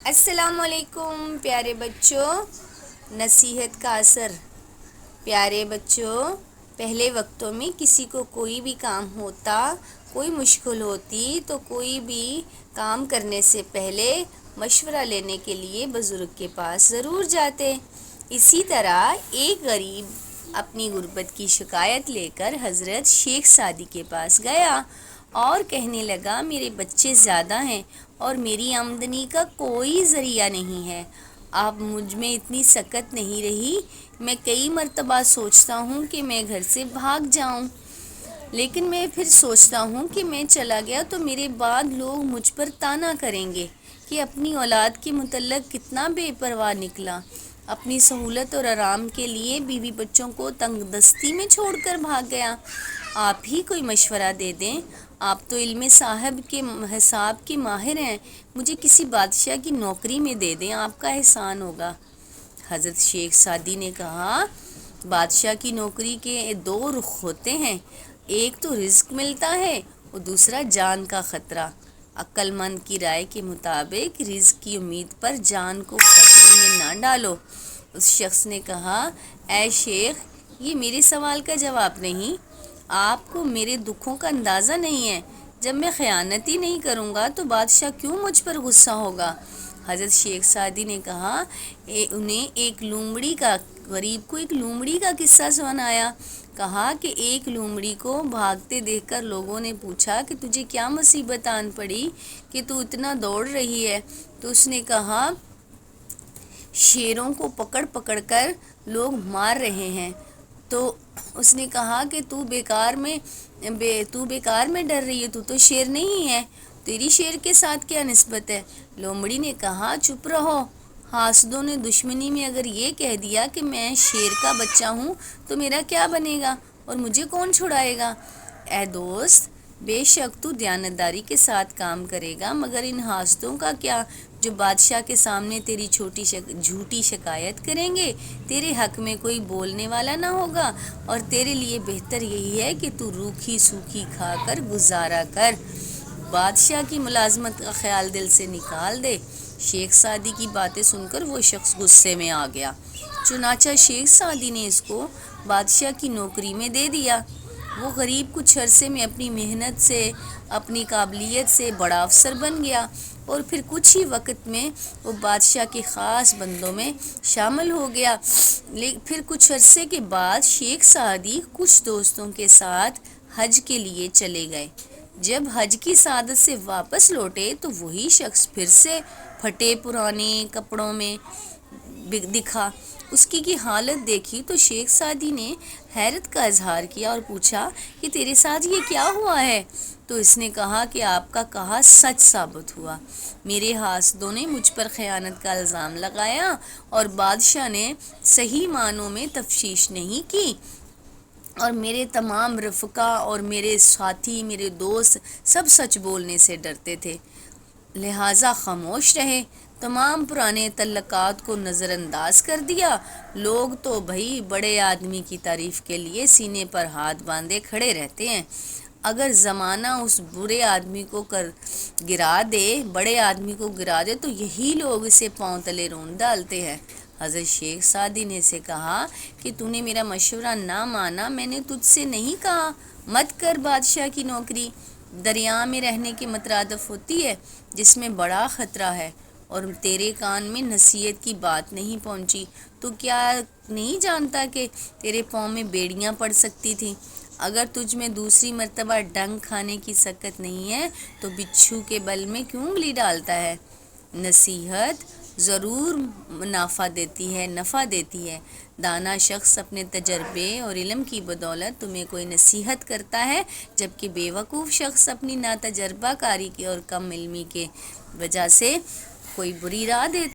السلام علیکم پیارے بچوں. نصیحت کا اثر. پیارے بچوں، پہلے وقتوں میں کسی کو کوئی بھی کام ہوتا، کوئی مشکل ہوتی تو کوئی بھی کام کرنے سے پہلے مشورہ لینے کے لیے بزرگ کے پاس ضرور جاتے. اسی طرح ایک غریب اپنی غربت کی شکایت لے کر حضرت شیخ سعدی کے پاس گیا اور کہنے لگا، میرے بچے زیادہ ہیں اور میری آمدنی کا کوئی ذریعہ نہیں ہے. اب مجھ میں اتنی سکت نہیں رہی. میں کئی مرتبہ سوچتا ہوں کہ میں گھر سے بھاگ جاؤں، لیکن میں پھر سوچتا ہوں کہ میں چلا گیا تو میرے بعد لوگ مجھ پر طعنا کریں گے کہ اپنی اولاد کے متعلق کتنا بے پرواہ نکلا، اپنی سہولت اور آرام کے لیے بیوی بچوں کو تنگ دستی میں چھوڑ کر بھاگ گیا. آپ ہی کوئی مشورہ دے دیں. آپ تو علم صاحب کے حساب کے ماہر ہیں. مجھے کسی بادشاہ کی نوکری میں دے دیں، آپ کا احسان ہوگا. حضرت شیخ سعدی نے کہا، بادشاہ کی نوکری کے دو رخ ہوتے ہیں، ایک تو رزق ملتا ہے اور دوسرا جان کا خطرہ. عقل مند کی رائے کے مطابق رزق کی امید پر جان کو خطرے میں نہ ڈالو. اس شخص نے کہا، اے شیخ، یہ میرے سوال کا جواب نہیں. آپ کو میرے دکھوں کا اندازہ نہیں ہے. جب میں خیانت ہی نہیں کروں گا تو بادشاہ کیوں مجھ پر غصہ ہوگا؟ حضرت شیخ سعدی نے کہا، انہیں غریب کو ایک لومڑی کا قصہ سنایا. کہا کہ ایک لومڑی کو بھاگتے دیکھ کر لوگوں نے پوچھا کہ تجھے کیا مصیبت آن پڑی کہ تو اتنا دوڑ رہی ہے؟ تو اس نے کہا، شیروں کو پکڑ پکڑ کر لوگ مار رہے ہیں. تو اس نے کہا کہ تو بیکار میں ڈر رہی ہے، تو شیر نہیں ہے، تیری شیر کے ساتھ کیا نسبت ہے؟ لومڑی نے کہا، چپ رہو. حاسدوں نے دشمنی میں اگر یہ کہہ دیا کہ میں شیر کا بچہ ہوں تو میرا کیا بنے گا اور مجھے کون چھڑائے گا؟ اے دوست، بے شک تو دیانتداری کے ساتھ کام کرے گا، مگر ان حاسدوں کا کیا جو بادشاہ کے سامنے تیری جھوٹی شکایت کریں گے؟ تیرے حق میں کوئی بولنے والا نہ ہوگا اور تیرے لیے بہتر یہی ہے کہ تو روکھی سوکھی کھا کر گزارا کر. بادشاہ کی ملازمت کا خیال دل سے نکال دے. شیخ سعدی کی باتیں سن کر وہ شخص غصے میں آ گیا. چنانچہ شیخ سعدی نے اس کو بادشاہ کی نوکری میں دے دیا. وہ غریب کچھ عرصے میں اپنی محنت سے، اپنی قابلیت سے بڑا افسر بن گیا اور پھر کچھ ہی وقت میں وہ بادشاہ کے خاص بندوں میں شامل ہو گیا. پھر کچھ عرصے کے بعد شیخ سعدی کچھ دوستوں کے ساتھ حج کے لیے چلے گئے. جب حج کی سعادت سے واپس لوٹے تو وہی شخص پھر سے پھٹے پرانے کپڑوں میں دکھا. اس کی حالت دیکھی تو شیخ سعدی نے حیرت کا اظہار کیا اور پوچھا کہ تیرے ساتھ یہ کیا ہوا ہے؟ تو اس نے کہا کہ آپ کا کہا سچ ثابت ہوا. میرے حاسدوں نے مجھ پر خیانت کا الزام لگایا اور بادشاہ نے صحیح معنوں میں تفتیش نہیں کی، اور میرے تمام رفقا اور میرے ساتھی، میرے دوست سب سچ بولنے سے ڈرتے تھے، لہٰذا خاموش رہے. تمام پرانے تعلقات کو نظر انداز کر دیا. لوگ تو بھئی بڑے آدمی کی تعریف کے لیے سینے پر ہاتھ باندھے کھڑے رہتے ہیں. اگر زمانہ اس بڑے آدمی کو گرا دے تو یہی لوگ اسے پاؤں تلے رون ڈالتے ہیں. حضرت شیخ سعدی نے سے کہا کہ تو نے میرا مشورہ نہ مانا. میں نے تجھ سے نہیں کہا مت کر بادشاہ کی نوکری. دریا میں رہنے کے مترادف ہوتی ہے جس میں بڑا خطرہ ہے، اور تیرے کان میں نصیحت کی بات نہیں پہنچی. تو کیا نہیں جانتا کہ تیرے پاؤں میں بیڑیاں پڑ سکتی تھیں؟ اگر تجھ میں دوسری مرتبہ ڈنگ کھانے کی سکت نہیں ہے تو بچھو کے بل میں کیوں انگلی ڈالتا ہے؟ نصیحت ضرور نفع دیتی ہے. دانا شخص اپنے تجربے اور علم کی بدولت تمہیں کوئی نصیحت کرتا ہے، جبکہ بے وقوف شخص اپنی ناتجربہ کاری کی اور کم علمی کے وجہ سے کوئی بری راہ دیتا ہے.